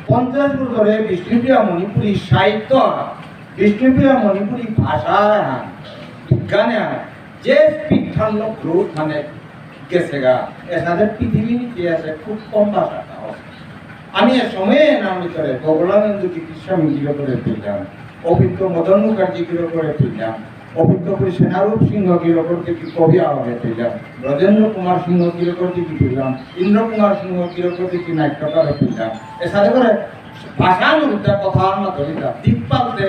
50 বছরে বিষ্ণুপ্রিয়া মণিপুরী সাহিত্য, বিষ্ণুপ্রিয়া মণিপুরী ভাষা, বিজ্ঞানে যে স্পিড গ্রোথ মানে গেছে গা এসাদের পৃথিবীর ইতিহাসে খুব কম ভাষাটা আমি এ সময়ে নাম ভিতরে ভগবানন্দ কৃষ্ণ জিরো করে ফেললাম, অভিজ্ঞ মদন মুখার্জি জিরো করে ফেললাম, অভিজ্ঞ সেনারূপ সিংহ জিরো করতে কি কবি আহ্বানে ফেললাম, ব্রজেন্দ্র কুমার সিংহ জিরো করতে কি ফেললাম, ইন্দ্র কুমার সিংহ জিরো করতে কি নাট্যকারে ফেললাম। এসাথে করে ভাষার মধ্যে কথার মাধ্যমে দিক পালতে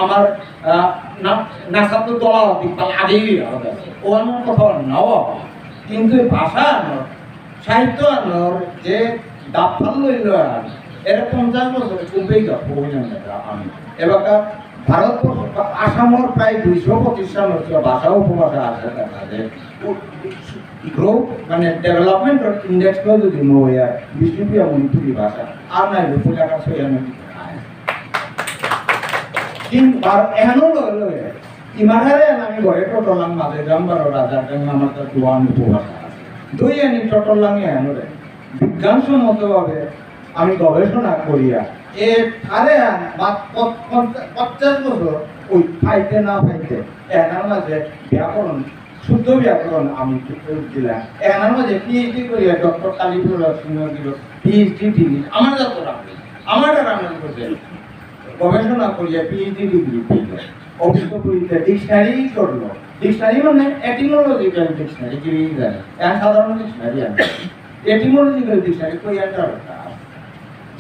আমার নাসাতো তোলা দিকপাল আগেই হবে ও আমার কথা নাও, কিন্তু ভাষা আনোর সাহিত্য আনোর যে দাফাল লইল এর 50 বছরে কমবেই আমি এবার ভারতবর্ষ আসামর প্রায় 225 ভাষা উপভাষা আছে গ্রোথ মানে ডেভেলপমেন্ট ইন্ডেক্স যদি নয় বিষ্ণুপ্রিয়া মণিপুরী ভাষা আর নাই রূপলেখা সৈয়ানো এখনো লয় ইমানহারে আমি ঘরে টটলাং মাঝে যাম বারো রাজার জন্য আমার তার দোয়ান উপভাষা আছে দুই আনি টটলাঙে এনরে বিজ্ঞানসম্মতভাবে আমি গবেষণা করিয়া আরে 50 বছর ওই ফাইতে না ফাইতে এনার মাঝে ব্যাকরণ শুদ্ধ ব্যাকরণ আমি দিলাম, এনার মাঝে পিএইচডি করিয়া ডক্টর কালীপুর সিংহ দিল পিএইচডি ডিগ্রি আমার যত রাখবে আমার রান্না করছে গবেষণা করিয়া পিএইচডি ডিগ্রি পেল, অভিজ্ঞ করিতে ডিকশনারি করলো, ডিকশনারি মানে এটিমোলজিক্যাল ডিকশনারি কি জানে এখন সাধারণ ডিকশনারি আছে এটিমোলজিক্যাল ডিকশনারি কই একটা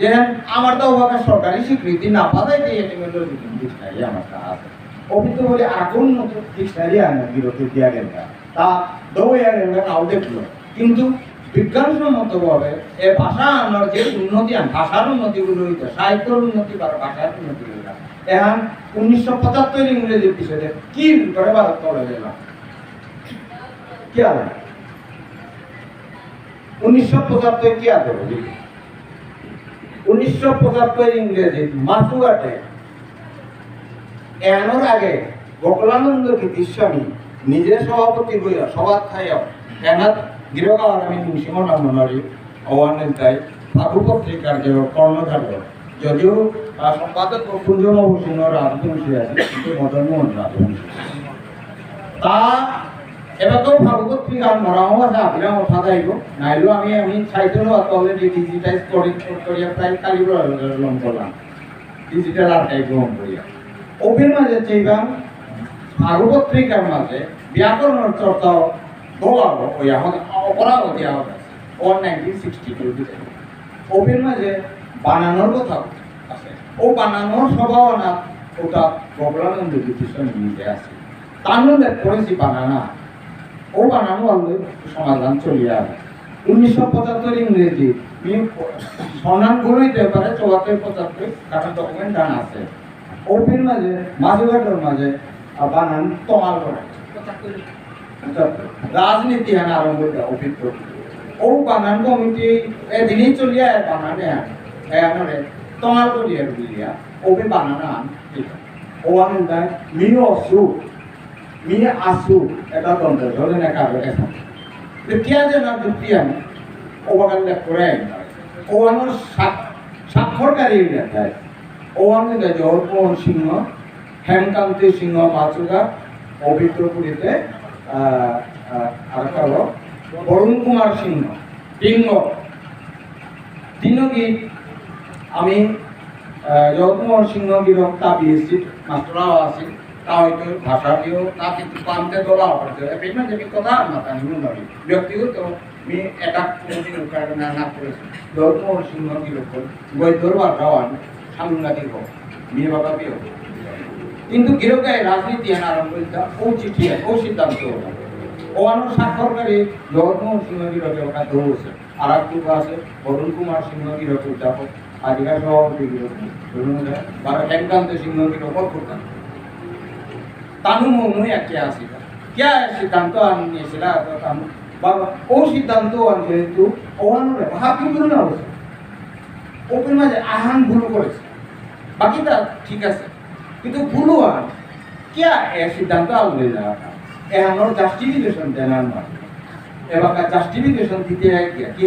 যে আমার তো ওভাবে সরকারি স্বীকৃতি না পাওয়াই যে এটিমোলজিক্যাল ডিকশনারি আমার আছে অভিজ্ঞ বলে আগুন মতো ডিকশনারি আনে বিরতি দিয়া গেল তা দৌড়িয়া গেল নাও দেখলো, কিন্তু বিজ্ঞানসম্মতভাবে এ ভাষা আনার যে উন্নতি ভাষার উন্নতিগুলো হইতে সাহিত্যের উন্নতি বা ভাষার উন্নতি হইলাম এখন 1975 ইংরেজির পিছনে কি করে ভারত চলে গেলাম কি আলো 1975 কি আলো 1975 ইংরেজি মাসুঘাটে এনোর আগে গোকুলানন্দ কৃষ্ণস্বামী নিজে সভাপতি হইয়া সভাত খাইয়াও এনার গৃহগাওয়ার আমি সিংহনাম মনারি আহ্বানের দায় ফাগু পত্রিকার যে কর্ণধার যদিও সম্পাদক কুঞ্জবাবু সিংহ রাজবংশী আছে কিন্তু মদন মোহন রাজবংশী তা এবারও ফাগু পত্রিকার মরাও আছে আপিরাম ওঠা যাইব নাইলেও আমি সাইটেরও অলরেডি ডিজিটাইজ করিয়া প্রায় কালিগ্রাম করলাম ডিজিটাল আর্কাইভ গ্রহণ করিয়া ওপের মাঝে চেইবাম ফাগু পত্রিকার মাঝে ব্যাকরণের চর্চাও দোলাবো ওই অপরাধী হবে 1962 ওপের মাঝে বানানোর কথা আছে ও বানানোর সম্ভাবনা ওটা গোকুলানন্দ কৃষ্ণ নিজে আছে তার মধ্যে করেছি বানানা ও বানানো আনলে সমাধান চলিয়ে আসে 1975 ইংরেজি সনান গড়িতে পারে 74-75 কারণ ডকুমেন্ট ডান আছে ওপের মাঝে মাঝেঘাটের মাঝে বানান তমাল করে রাজনীতি হ্যাঁ আরম্ভ অভিজ্ঞ ও বানান কমিটি এদিনই চলিয়া বানানে আনে তমাল করিয়া বুঝিয়া ওপে বানানা আন ও আনেন তাই মিনো অসু মিনে আসু এটা তন্ত্র ধরে না কারো এখন তিয়া যে না যুক্তি আনে ও বাগান করে ও আমার স্বাক্ষরকারী দেখায় ও আমি জগৎমোহন সিংহ হেমকান্তি সিংহ মাচুগা অভিজ্ঞপুরীতে আর হলো বরুণ কুমার সিংহ তিনকি আমি জগৎমোহন সিংহ গিরক তা বিএসসি মাস্টারাও আছে তা হয়তো ভাষা দিয়েও তা কিন্তু পান্তে তোলা হতো এপিনা যে কথা না জানি নয় ব্যক্তিগত আমি এটা কোনোদিন উৎপাদন না করেছি জগৎমোহন সিংহ গিরক বৈদ্যর বা রাওয়ান সাংঘাতিক হোক বিয়ে বাবা বিয়ে কিন্তু গিরকায় রাজনীতি আরম্ভ ও চিঠি ও সিদ্ধান্ত ও আমার স্বাক্ষরকারী জগৎমোহন সিংহ গিরকে ওটা দৌড়ছে আর এক টুকু আছে বরুণ কুমার সিংহ গিরক উদ্যাপক আধিকার সভাপতি গিরক বা হেমকান্ত সিংহ গিরক করতাম তানু মনু একে আসিল কে সিদ্ধান্ত আনিয়েছিল বাবা ও সিদ্ধান্ত আনছে কিন্তু ও আনলে ভাবি ভুল না হয়েছে ওপের মাঝে আহান ভুল করেছে বাকিটা ঠিক আছে কিন্তু ভুলও আন কে সিদ্ধান্ত আনলে না এহানোর জাস্টিফিকেশন দেন এবার জাস্টিফিকেশন দিতে কি